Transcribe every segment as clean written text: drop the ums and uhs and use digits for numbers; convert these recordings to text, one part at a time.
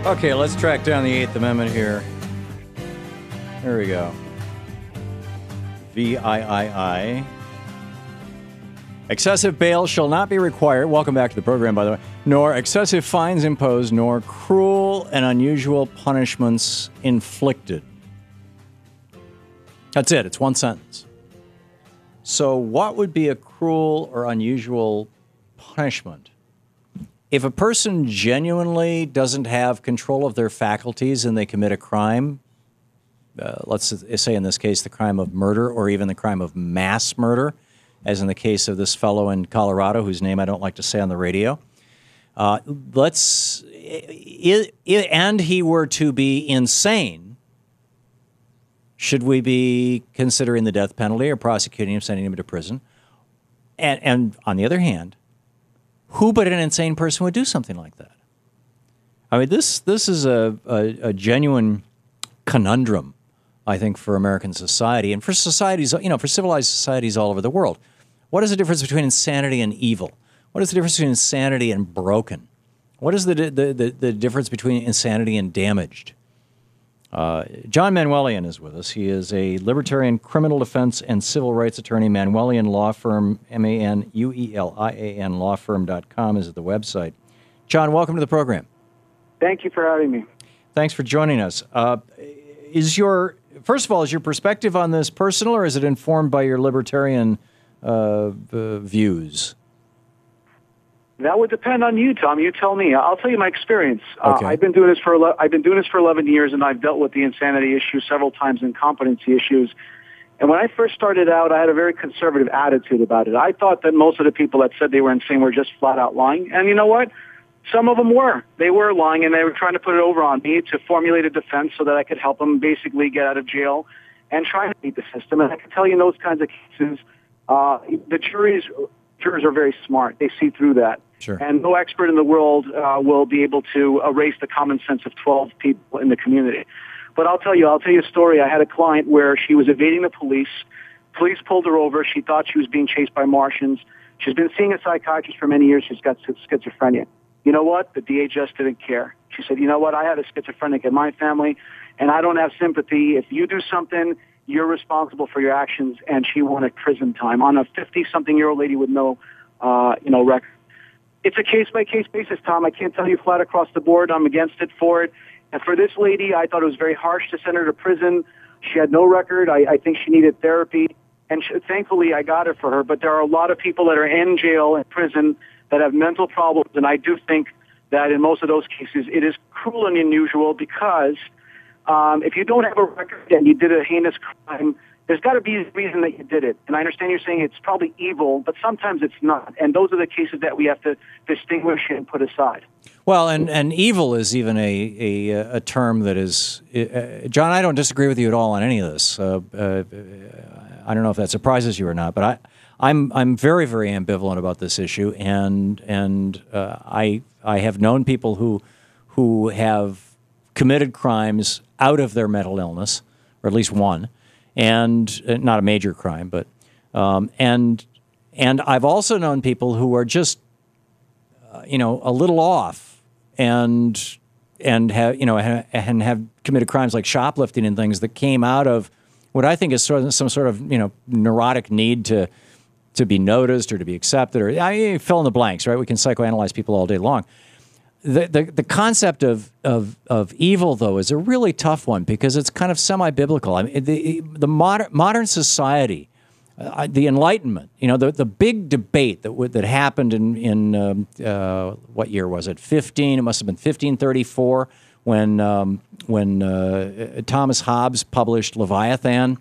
Okay, let's track down the Eighth Amendment here. There we go. VIII. Excessive bail shall not be required. Welcome back to the program, by the way. Nor excessive fines imposed, nor cruel and unusual punishments inflicted. That's it. It's one sentence. So what would be a cruel or unusual punishment? If a person genuinely doesn't have control of their faculties and they commit a crime, let's say in this case the crime of murder or even the crime of mass murder, as in the case of this fellow in Colorado whose name I don't like to say on the radio, and he were to be insane, should we be considering the death penalty or prosecuting him, sending him to prison? And on the other hand, who but an insane person would do something like that? I mean, this is a genuine conundrum, I think, for American society and for societies, for civilized societies all over the world. What is the difference between insanity and evil? What is the difference between insanity and broken? What is the difference between insanity and damaged? John Manuelian is with us. He is a libertarian criminal defense and civil rights attorney. Manuelian Law Firm, Manuelian lawfirm.com is the website. John, welcome to the program. Thank you for having me. Thanks for joining us. First of all, is your perspective on this personal, or is it informed by your libertarian views? That would depend on you, Tom. You tell me. I'll tell you my experience. Okay. I've been doing this for 11 years, and I've dealt with the insanity issue several times, and competency issues. And when I first started out, I had a very conservative attitude about it. I thought that most of the people that said they were insane were just flat out lying. And you know what? Some of them were. They were lying, and they were trying to put it over on me to formulate a defense so that I could help them basically get out of jail and try to beat the system. And I can tell you in those kinds of cases, the jurors are very smart. They see through that. Sure. And no expert in the world will be able to erase the common sense of 12 people in the community. But I'll tell you a story. I had a client where she was evading the police. Police pulled her over. She thought she was being chased by Martians. She's been seeing a psychiatrist for many years. She's got schizophrenia. You know what? The DA just didn't care. She said, you know what? I had a schizophrenic in my family, and I don't have sympathy. If you do something, you're responsible for your actions. And she wanted prison time on a 50-something-year-old lady with no record. It's a case-by-case basis, Tom. I can't tell you flat across the board. I'm against it for it. And for this lady, I thought it was very harsh to send her to prison. She had no record. I think she needed therapy. And thankfully, I got it for her. But there are a lot of people that are in jail and prison that have mental problems. And I do think that in most of those cases, it is cruel and unusual because if you don't have a record and you did a heinous crime, there's got to be a reason that you did it. And I understand you're saying it's probably evil, but sometimes it's not. And those are the cases that we have to distinguish and put aside. Well, and evil is even a term that is... John, I don't disagree with you at all on any of this. I don't know if that surprises you or not, but I'm very, very ambivalent about this issue, and I have known people who have committed crimes out of their mental illness, or at least one, and not a major crime, but and I've also known people who are just a little off and have committed crimes like shoplifting and things that came out of what I think is some sort of neurotic need to be noticed or to be accepted, or fill in the blanks, right? We can psychoanalyze people all day long. The concept of evil, though, is a really tough one because it's kind of semi-biblical. I mean, the modern society, the Enlightenment, the big debate that happened in what year was it? 15? It must have been 1534 when Thomas Hobbes published Leviathan.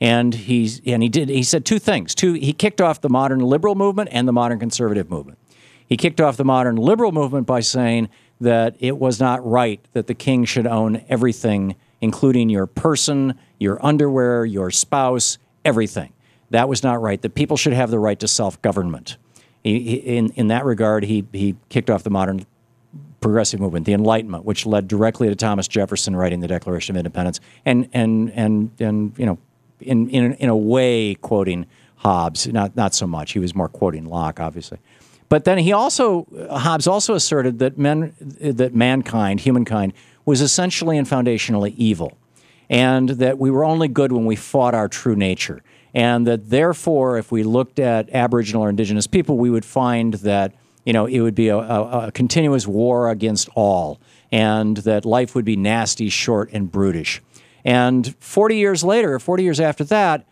And he said two things. He kicked off the modern liberal movement and the modern conservative movement. He kicked off the modern liberal movement by saying that it was not right that the king should own everything, including your person, your underwear, your spouse, everything. That was not right, that people should have the right to self-government. In that regard, he kicked off the modern progressive movement, the Enlightenment, which led directly to Thomas Jefferson writing the Declaration of Independence, and in a way quoting Hobbes, not so much. He was more quoting Locke, obviously. But then Hobbes also asserted that mankind, humankind, was essentially and foundationally evil, and that we were only good when we fought our true nature, and that therefore, if we looked at Aboriginal or Indigenous people, we would find that it would be a continuous war against all, and that life would be nasty, short, and brutish. And 40 years after that,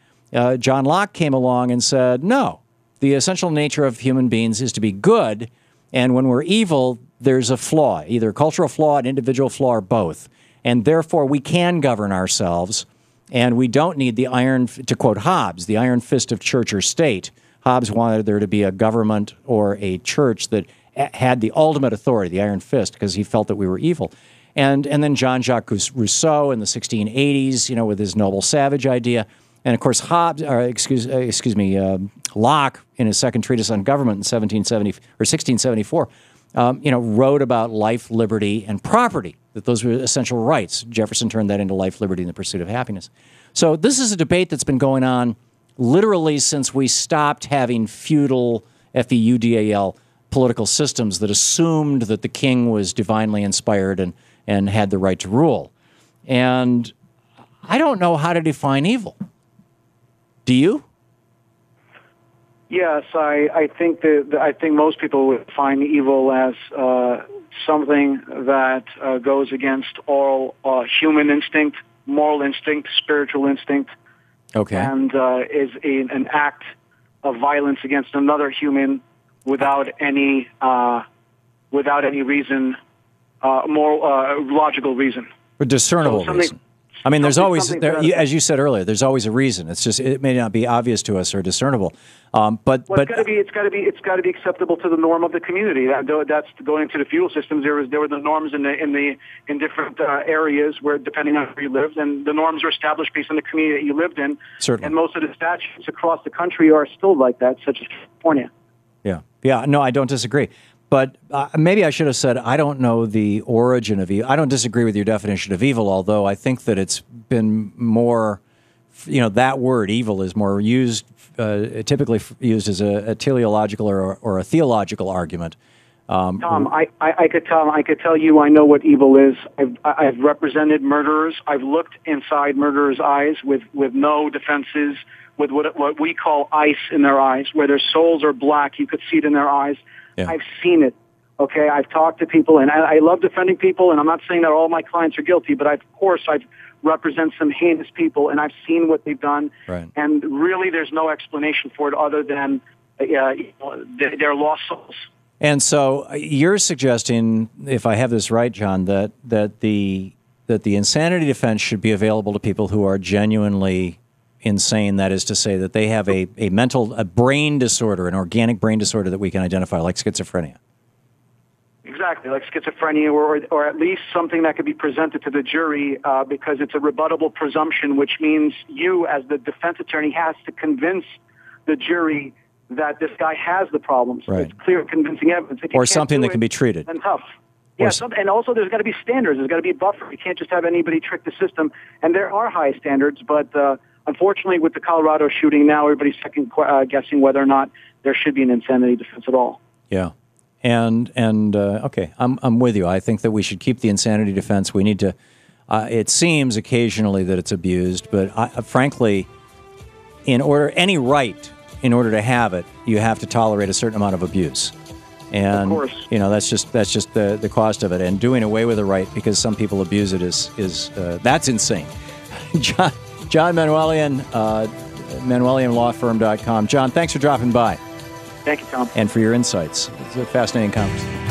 John Locke came along and said, no, the essential nature of human beings is to be good, and when we're evil, there's a flaw, either a cultural flaw, an individual flaw, or both. And therefore, we can govern ourselves, and we don't need the iron, to quote Hobbes, the iron fist of church or state. Hobbes wanted there to be a government or a church that had the ultimate authority, the iron fist, because he felt that we were evil. And then Jean-Jacques Rousseau in the 1680s, with his noble savage idea. And of course, Locke, in his second treatise on government in 1674, wrote about life, liberty, and property, that those were essential rights. Jefferson turned that into life, liberty, and the pursuit of happiness. So this is a debate that's been going on literally since we stopped having feudal, F-E-U-D-A-L, political systems that assumed that the king was divinely inspired and had the right to rule. And I don't know how to define evil. Do you? Yes, I think most people would define evil as something that goes against all human instinct, moral instinct, spiritual instinct, and is an act of violence against another human without any reason, logical reason, or discernible reason. I mean, there's always, as you said earlier, there's always a reason. It's just it may not be obvious to us or discernible, but it's got to be acceptable to the norm of the community. That's going into the feudal systems. There were the norms in different areas where, depending on where you lived, and the norms are established based on the community that you lived in. Certainly. And most of the statutes across the country are still like that, such as California. Yeah. No, I don't disagree. But maybe I should have said, I don't know the origin of evil. I don't disagree with your definition of evil, although I think that it's been more, that word evil is more used, typically used as a teleological or a theological argument. Tom, I could tell you I know what evil is. I've represented murderers. I've looked inside murderers' eyes with no defenses, with what we call ice in their eyes, where their souls are black. You could see it in their eyes. Yeah. I've seen it, okay? I've talked to people, and I love defending people, and I'm not saying that all my clients are guilty, but I've represent some heinous people, and I've seen what they've done, right. And really there's no explanation for it other than their lost souls. And so you're suggesting, if I have this right, John, that the insanity defense should be available to people who are genuinely insane, that is to say that they have a brain disorder, an organic brain disorder that we can identify, like schizophrenia. Exactly, like schizophrenia, or at least something that could be presented to the jury because it's a rebuttable presumption, which means you, as the defense attorney, has to convince the jury that this guy has the problems. Right. It's clear, convincing evidence. Or something that can be treated. And tough. Yeah, and also there's got to be standards. There's got to be a buffer. You can't just have anybody trick the system. And there are high standards, but unfortunately, with the Colorado shooting now, everybody's second guessing whether or not there should be an insanity defense at all. Yeah, and okay, I'm with you. I think that we should keep the insanity defense. We need to. It seems occasionally that it's abused, but frankly, in order to have it, you have to tolerate a certain amount of abuse. And of course. That's just the cost of it. And doing away with the right because some people abuse it is that's insane. John Manuelian, ManuelianLawFirm.com. John, thanks for dropping by. Thank you, Tom. And for your insights. It's a fascinating conversation.